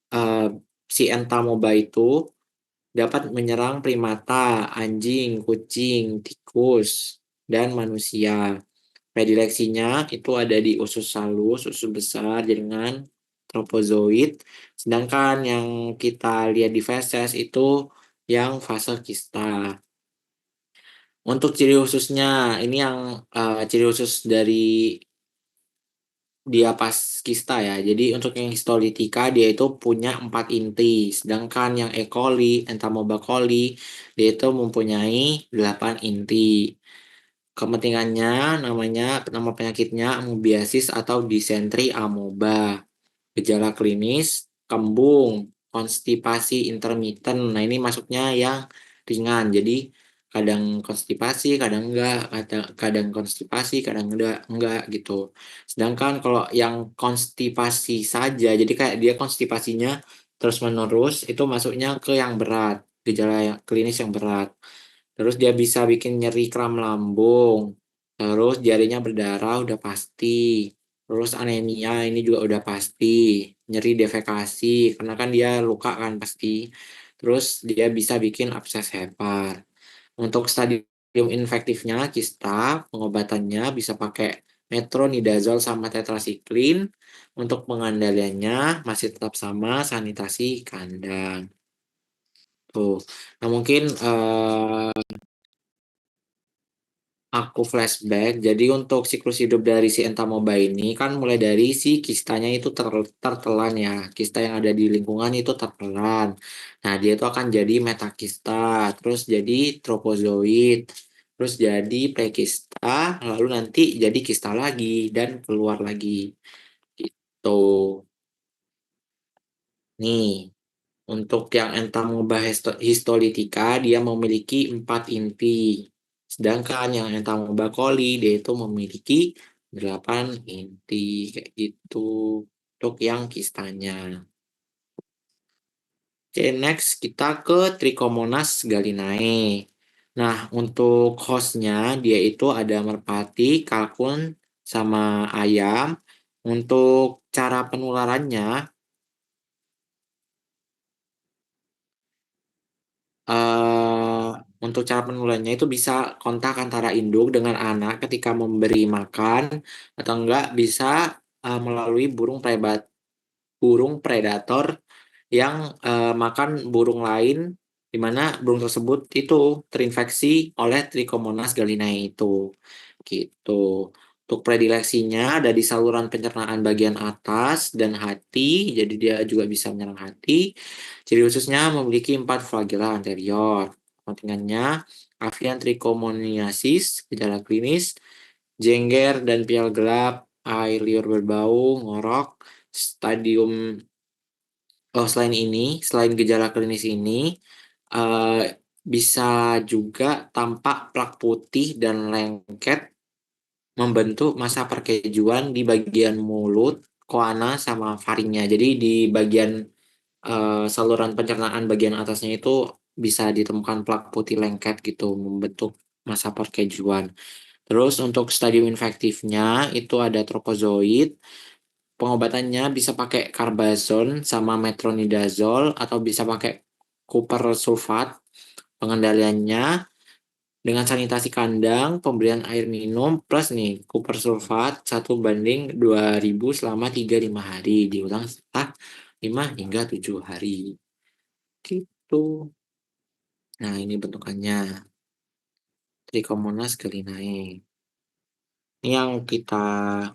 eh, si entamoeba itu dapat menyerang primata, anjing, kucing, tikus, dan manusia. Predileksinya itu ada di usus halus, usus besar, jaringan, tropozoid. Sedangkan yang kita lihat di feses itu yang fase kista. Untuk ciri khususnya, ini yang ciri khusus dari dia pas kista ya. Jadi untuk yang histolitika dia itu punya 4 inti, sedangkan yang E. coli, Entamoeba coli dia itu mempunyai 8 inti. Kepentingannya nama penyakitnya amoebiasis atau disentri amoeba. Gejala klinis, kembung, konstipasi intermittent. Nah, ini masuknya yang ringan. Jadi kadang konstipasi, kadang enggak, kadang konstipasi, kadang enggak gitu. Sedangkan kalau yang konstipasi saja, jadi kayak dia konstipasinya terus-menerus, itu masuknya ke yang berat, gejala klinis yang berat. Terus dia bisa bikin nyeri kram lambung. Terus diarenya berdarah udah pasti. Terus anemia ini juga udah pasti. nyeri defekasi karena kan dia luka kan pasti. Terus dia bisa bikin abses hepar. Untuk stadium infektifnya kista, pengobatannya bisa pakai metronidazol sama tetrasiklin. Untuk pengendaliannya masih tetap sama sanitasi kandang. Tuh. Nah, mungkin aku flashback. Jadi untuk siklus hidup dari si entamoeba ini kan mulai dari si kistanya itu tertelan ya. Kista yang ada di lingkungan itu tertelan. Nah, dia itu akan jadi metakista, terus jadi tropozoid, terus jadi plekista, lalu nanti jadi kista lagi dan keluar lagi. Gitu. Nih, untuk yang entamoeba histolitika, dia memiliki 4 inti. Sedangkan yang entamoeba coli, dia itu memiliki 8 inti. Kayak gitu. Untuk yang kistanya. Oke, next kita ke Trichomonas gallinae. Nah, untuk hostnya, dia itu ada merpati, kalkun, sama ayam. Untuk cara penularannya, eh untuk cara penularannya itu bisa kontak antara induk dengan anak ketika memberi makan atau enggak bisa melalui burung predator yang makan burung lain di mana burung tersebut itu terinfeksi oleh Trichomonas gallinae itu. Gitu. Untuk predileksinya ada di saluran pencernaan bagian atas dan hati, jadi dia juga bisa menyerang hati. Ciri khususnya memiliki 4 flagella anterior. Kepentingannya avian trichomoniasis, gejala klinis, jengger dan pial gelap, air liur berbau, ngorok, stadium. Oh, selain gejala klinis ini, eh, bisa juga tampak plak putih dan lengket membentuk massa perkejuan di bagian mulut, koana, sama faringnya. Jadi di bagian saluran pencernaan bagian atasnya itu bisa ditemukan plak putih lengket gitu, membentuk massa perkejuan. Terus untuk stadium infektifnya itu ada tropozoid. Pengobatannya bisa pakai carbazone sama metronidazole atau bisa pakai copper sulfat. Pengendaliannya dengan sanitasi kandang, pemberian air minum plus nih copper sulfat 1:2000 selama 3-5 hari. Diulang setelah 5 hingga 7 hari. Gitu. Nah, ini bentukannya. Trichomonas gallinae. Ini yang kita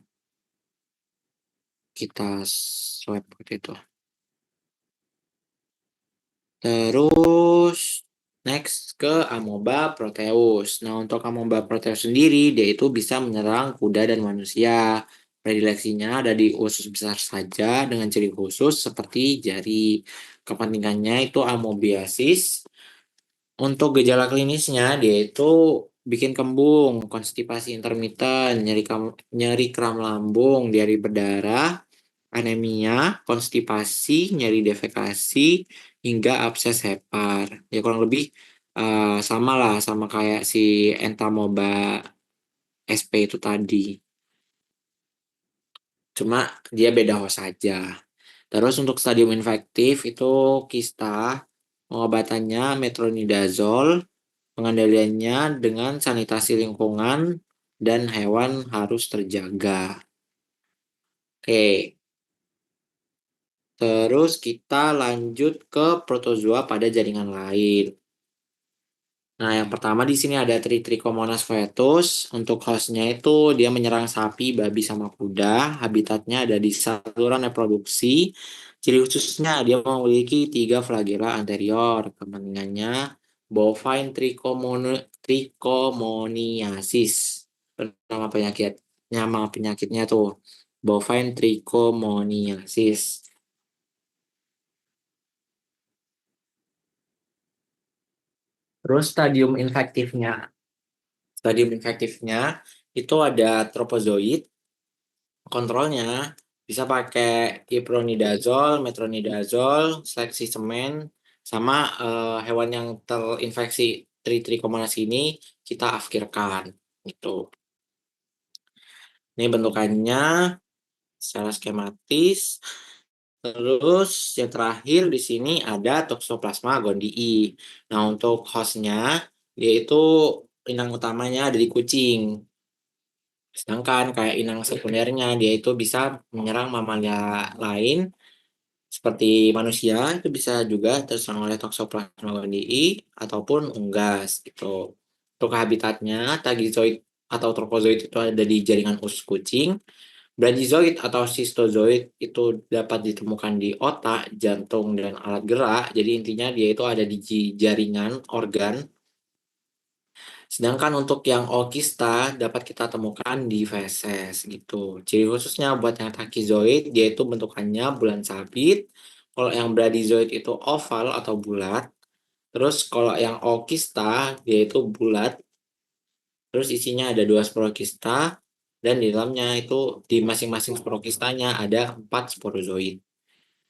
swab waktu itu. Terus next ke Amoeba proteus. Nah, untuk Amoeba proteus sendiri, dia itu bisa menyerang kuda dan manusia. Predileksinya ada di usus besar saja dengan ciri khusus seperti jari. Kepentingannya itu amoebiasis. Untuk gejala klinisnya, dia itu bikin kembung, konstipasi intermiten, nyeri kram lambung, diare berdarah, anemia, konstipasi, nyeri defekasi, hingga abses hepar. Ya kurang lebih sama lah, sama kayak si entamoeba SP itu tadi. Cuma dia beda host saja. Terus untuk stadium infektif itu kista, pengobatannya metronidazol, pengendaliannya dengan sanitasi lingkungan dan hewan harus terjaga. Oke, terus kita lanjut ke protozoa pada jaringan lain. Nah, yang pertama di sini ada Trichomonas fetus. Untuk hostnya itu dia menyerang sapi, babi, sama kuda. Habitatnya ada di saluran reproduksi. Ciri khususnya dia memiliki 3 flagella anterior. Kepentingannya bovine trichomoniasis. Nama penyakitnya tuh bovine trichomoniasis. Terus stadium infektifnya itu ada tropozoit. Kontrolnya bisa pakai ipronidazol, metronidazol, seleksi semen, sama hewan yang terinfeksi Trichomonas ini kita afkirkan. Gitu. Ini bentukannya secara skematis. Terus yang terakhir di sini ada Toxoplasma gondii. Nah, untuk hostnya dia itu inang utamanya ada di kucing. Sedangkan kayak inang sekundernya dia itu bisa menyerang mamalia lain seperti manusia itu bisa juga terserang oleh Toxoplasma gondii ataupun unggas gitu. Untuk habitatnya Tagizoid atau Tropozoid itu ada di jaringan usus kucing. Brachiozoid atau Schistozoid itu dapat ditemukan di otak, jantung, dan alat gerak. Jadi intinya dia itu ada di jaringan organ. Sedangkan untuk yang Olkista dapat kita temukan di feses gitu. Ciri khususnya buat yang Tachyzoid dia itu bentukannya bulan sabit. Kalau yang Bradyzoid itu oval atau bulat. Terus kalau yang Olkista dia itu bulat. Terus isinya ada dua sporokista dan di dalamnya itu di masing-masing sporokistanya ada 4 sporozoid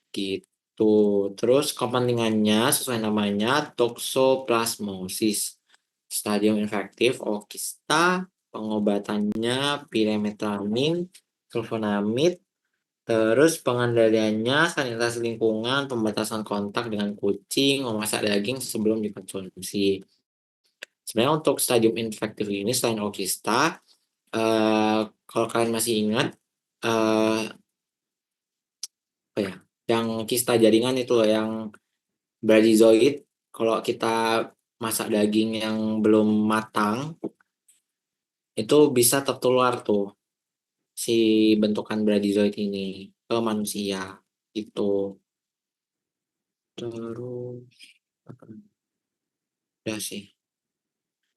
gitu. Terus kepentingannya sesuai namanya toxoplasmosis. Stadium infektif Olkista, pengobatannya piremethamine, sulfonamid, terus pengendaliannya sanitasi lingkungan, pembatasan kontak dengan kucing, memasak daging sebelum dikonsumsi. Sebenarnya untuk stadium infektif ini selain Olkista, kalau kalian masih ingat, apa ya, yang kista jaringan itu loh, yang bradyzoid, kalau kita masak daging yang belum matang, itu bisa tertular tuh si bentukan bradyzoid ini ke manusia itu. Terus ya sih.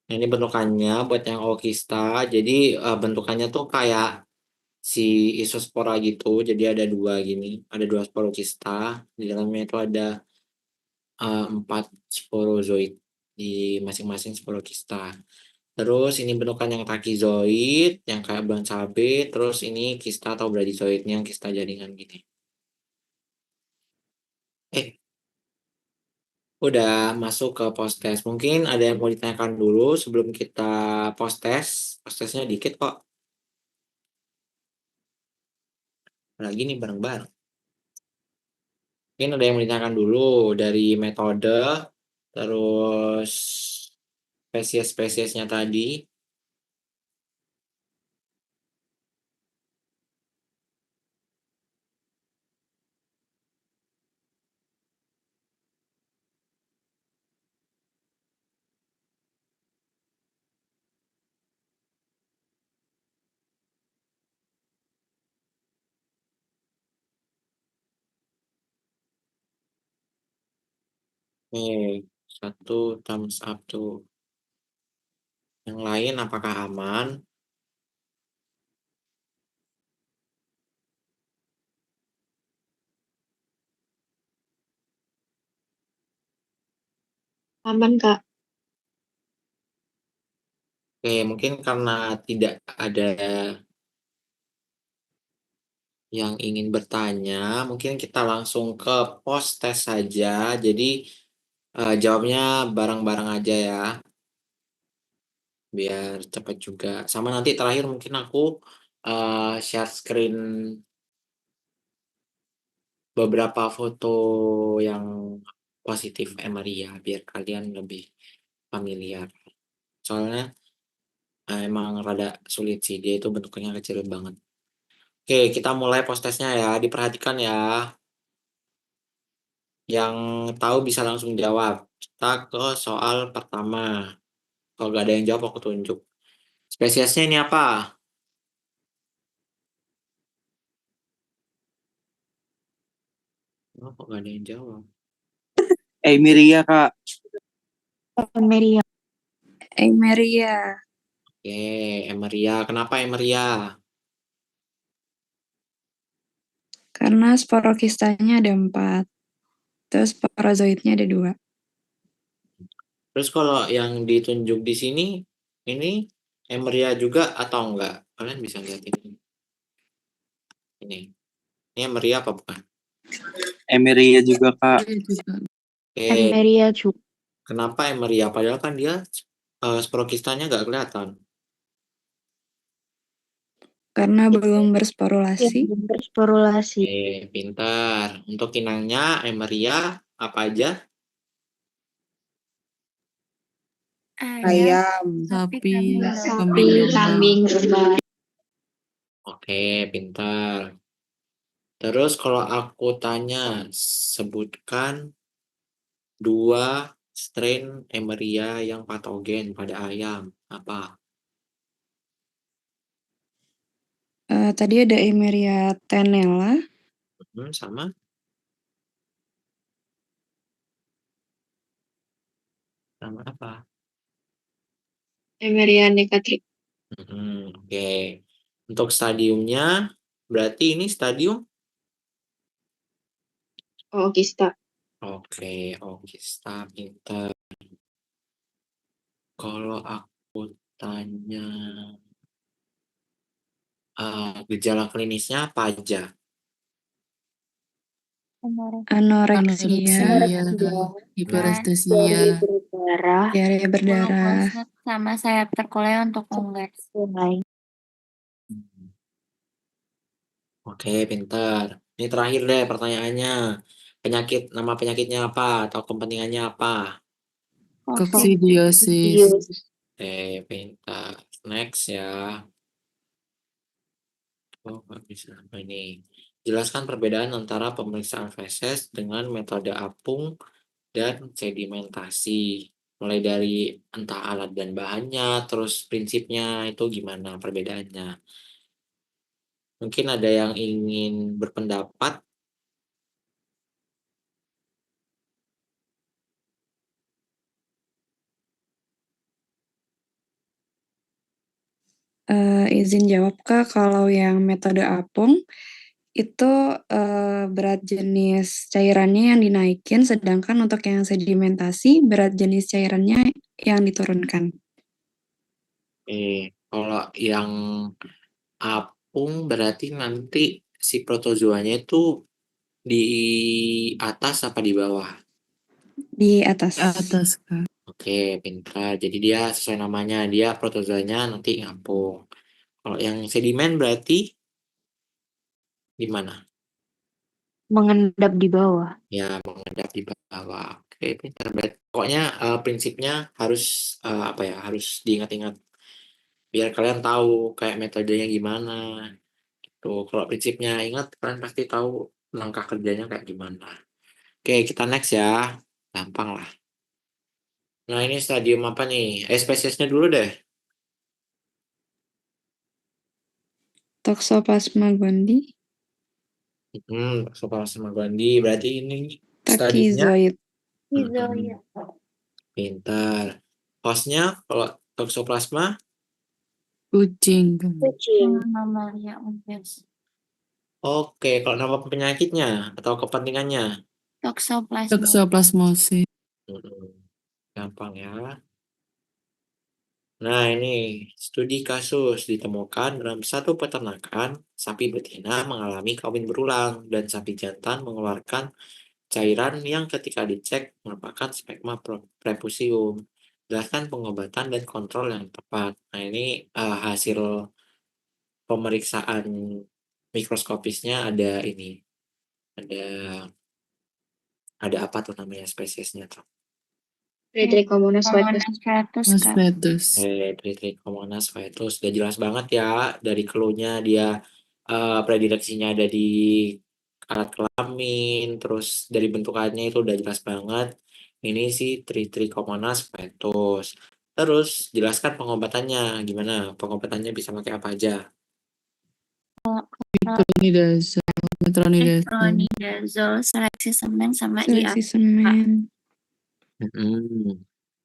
Nah, ini bentukannya buat yang Olkista. Jadi bentukannya tuh kayak si isospora gitu. Jadi ada dua gini, ada dua sporokista. Di dalamnya itu ada 4 sporozoid di masing-masing sporokista. Terus ini bentukan yang takizoid, yang kayak bulan cabai. Terus ini kista atau bradyzoidnya yang kista jaringan gini. Eh, udah masuk ke post test. Mungkin ada yang mau ditanyakan dulu sebelum kita post test. Post testnya dikit kok. Lagi nih bareng-bareng. Mungkin ada yang mau ditanyakan dulu dari metode, terus spesies-spesiesnya tadi. Nih, satu thumbs up tuh. Yang lain apakah aman? Aman, Kak. Oke, mungkin karena tidak ada yang ingin bertanya, mungkin kita langsung ke post test saja. Jadi jawabnya bareng-bareng aja ya, biar cepat juga. Sama nanti terakhir mungkin aku share screen beberapa foto yang positif Emaria, biar kalian lebih familiar. Soalnya emang rada sulit sih, dia itu bentuknya kecil banget. Oke, kita mulai post testnya ya. Diperhatikan ya. Yang tahu bisa langsung jawab. Kita ke soal pertama. Kalau nggak ada yang jawab, aku tunjuk. Spesiesnya ini apa? Oh, kok nggak ada yang jawab? Emiria, Kak. Meria. Emeria, Oke, Emeria. Kenapa Emeria? karena sporokistanya ada 4, terus sporozoidnya ada 2. Terus kalau yang ditunjuk di sini, ini Emeria juga atau enggak? Kalian bisa lihat ini. Ini. Ini Emeria apa bukan? Emiria juga, Kak. Oke, Meria juga. kenapa Emeria? Padahal kan dia sporokistanya nggak kelihatan. karena belum bersporulasi. Bersporulasi. Pintar. Untuk inangnya, Emeria, apa aja? Ayam, Sapi, Sapi, kambing domba. kambing, domba. Oke, pintar. Terus kalau aku tanya, sebutkan 2 strain Emeria yang patogen pada ayam. Apa? Tadi ada Emeria tenella, Sama? Sama apa? Emeria Necatrix. Oke. Untuk stadiumnya, berarti ini stadium? Kista. Oke, Ogista, pintar. Kalau aku tanya, gejala klinisnya apa aja? anoreksia, Hiperestesia, Darah. diare berdarah, sama sayap terkulai untuk unggas. Oke, pintar. Ini terakhir deh pertanyaannya. Nama penyakitnya apa atau kepentingannya apa? koksidiosis, Pintar. Next ya. Oh, nggak bisa. Apa ini? Jelaskan perbedaan antara pemeriksaan feses dengan metode apung dan sedimentasi. Mulai dari entah alat dan bahannya, terus prinsipnya itu gimana perbedaannya. Mungkin ada yang ingin berpendapat. izin jawab Kak, kalau yang metode apung itu berat jenis cairannya yang dinaikin, sedangkan untuk yang sedimentasi berat jenis cairannya yang diturunkan. Kalau yang apung berarti nanti si protozoanya itu di atas apa di bawah? Di atas. atas Kak. Oke, pintar. Jadi dia sesuai namanya, dia protozoanya nanti ngapung. Kalau yang sedimen berarti gimana? Mengendap di bawah. Ya, mengendap di bawah. Oke, pintar. Berarti pokoknya prinsipnya harus apa ya? Harus diingat-ingat biar kalian tahu kayak metodenya gimana. Tuh, kalau prinsipnya ingat, kalian pasti tahu langkah kerjanya kayak gimana. Oke, kita next ya. Gampang lah. Nah, ini stadium apa nih? Spesiesnya dulu deh. Toxoplasma gondii, Toxoplasma gondii. Berarti ini stadiumnya takizoid, pintar. Hostnya kalau toxoplasma, Kucing, Mamalia unggas. oke. Kalau nama penyakitnya atau kepentingannya, Toxoplasma. toxoplasmosis, gampang ya. Nah, ini studi kasus ditemukan dalam satu peternakan sapi betina mengalami kawin berulang dan sapi jantan mengeluarkan cairan yang ketika dicek merupakan sperma prepusium. Jelaskan pengobatan dan kontrol yang tepat. Nah, ini hasil pemeriksaan mikroskopisnya ada ini. Ada apa tuh namanya spesiesnya tuh? Trichomonas vitus. mospetus, Trichomonas vitus. Udah jelas banget ya dari clue-nya dia predileksinya ada di alat kelamin, terus dari bentukannya itu udah jelas banget. Ini sih Trichomonas vitus. Terus jelaskan pengobatannya gimana? Pengobatannya bisa pakai apa aja? metronidazole, Metronidazole, seleksi semen sama seleksi semen,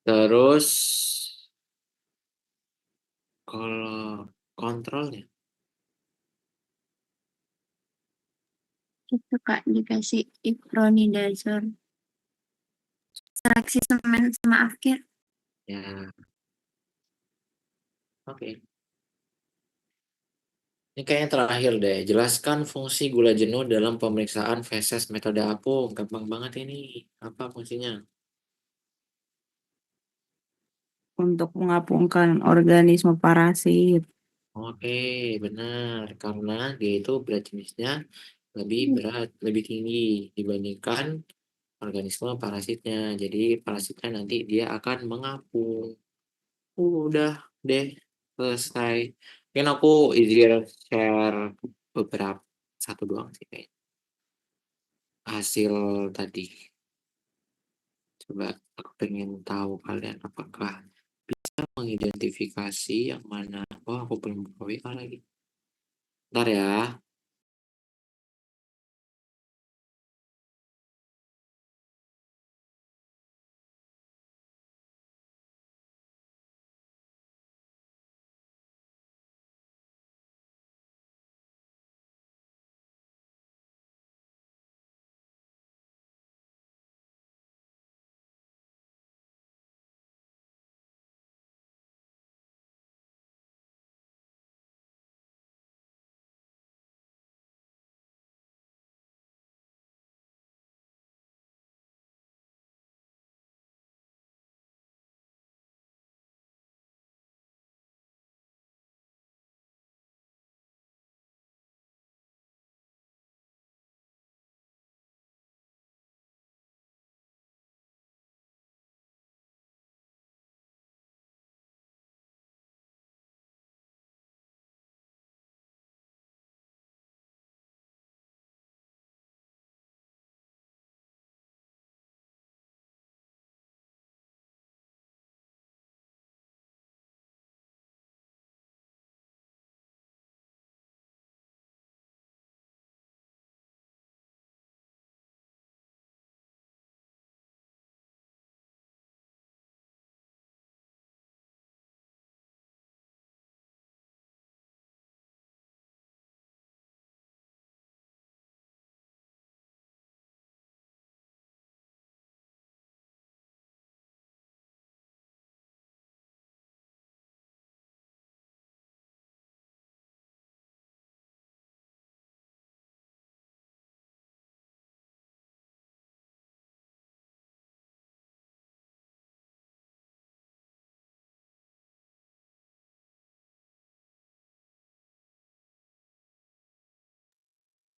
Terus kalau kontrolnya itu Kak dikasih ipronidazole. Seleksi semen sama akhir. ya. Oke. Ini kayaknya terakhir deh. Jelaskan fungsi gula jenuh dalam pemeriksaan feses metode apung. Gampang banget ini. Apa fungsinya? Untuk mengapungkan organisme parasit. Oke, benar. Karena dia itu berat jenisnya lebih berat, lebih tinggi dibandingkan organisme parasitnya. Jadi parasitnya nanti dia akan mengapung. Udah deh, selesai. Mungkin aku izin share beberapa, satu doang sih kayaknya. Hasil tadi. Coba aku pengen tahu kalian apakah bisa mengidentifikasi yang mana. Oh, aku belum buka WA lagi. Ntar ya.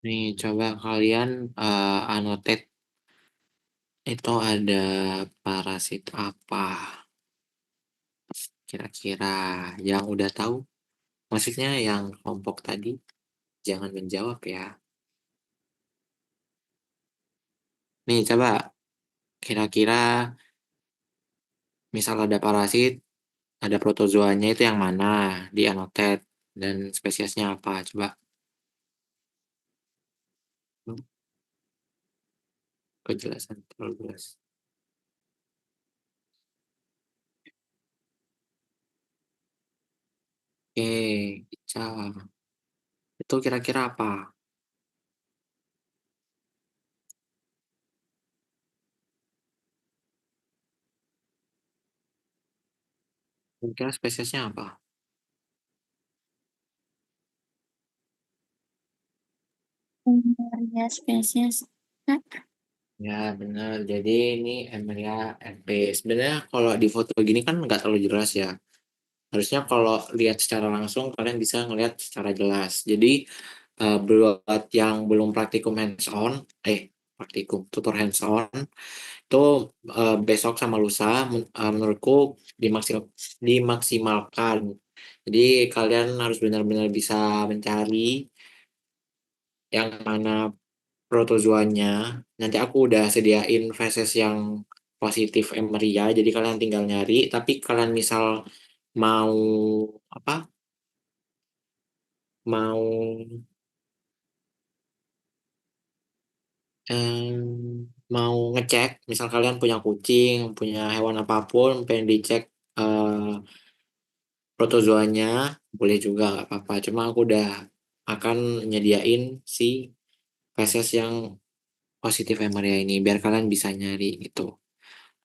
Nih, coba kalian annotate itu ada parasit apa kira-kira yang udah tahu? Maksudnya yang kelompok tadi jangan menjawab ya. Nih, coba kira-kira misal ada parasit, ada protozoanya itu yang mana di annotate dan spesiesnya apa? Coba. Kejelasan terlalu jelas. Oke, Ica. Itu kira-kira apa? Kira-kira spesiesnya apa? Emeria spesies. Kak, Ya, benar. Jadi ini Emeria FP. Sebenarnya kalau di foto gini kan nggak terlalu jelas ya. Harusnya kalau lihat secara langsung kalian bisa ngelihat secara jelas. Jadi buat yang belum praktikum hands on, praktikum tutor hands on itu besok sama lusa menurutku dimaksimalkan. Jadi kalian harus benar-benar bisa mencari yang mana protozoanya. Nanti aku udah sediain feses yang positif Emeria, jadi kalian tinggal nyari. Tapi kalian misal mau apa? Mau mau ngecek, misal kalian punya kucing, punya hewan apapun, pengen dicek protozoanya, boleh juga nggak apa-apa. Cuma aku udah akan nyediain si feses yang positif Emeria ini, biar kalian bisa nyari gitu.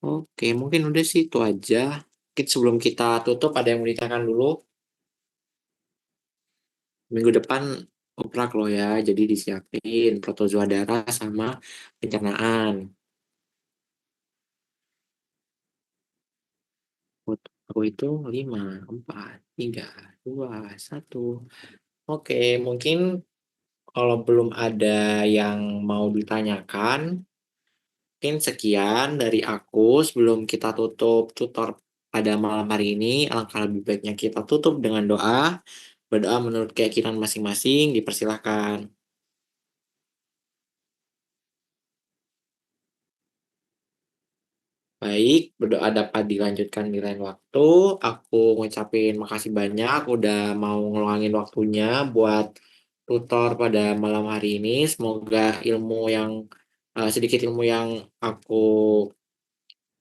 Oke, mungkin udah sih itu aja. Mungkin sebelum kita tutup, ada yang mau ditanyakan dulu. Minggu depan oprak loh ya, jadi disiapin protozoa darah sama pencernaan. Aku hitung 5, 4, 3, 2, 1. Oke, mungkin kalau belum ada yang mau ditanyakan, mungkin sekian dari aku. Sebelum kita tutup tutor pada malam hari ini, alangkah lebih baiknya kita tutup dengan doa. Berdoa menurut keyakinan masing-masing, dipersilahkan. Baik, berdoa dapat dilanjutkan di lain waktu. Aku ngucapin makasih banyak udah mau ngeluangin waktunya buat tutor pada malam hari ini. Semoga sedikit ilmu yang aku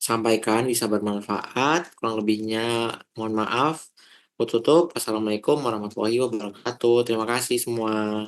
sampaikan bisa bermanfaat. Kurang lebihnya mohon maaf. Aku tutup. Assalamualaikum warahmatullahi wabarakatuh. Terima kasih semua.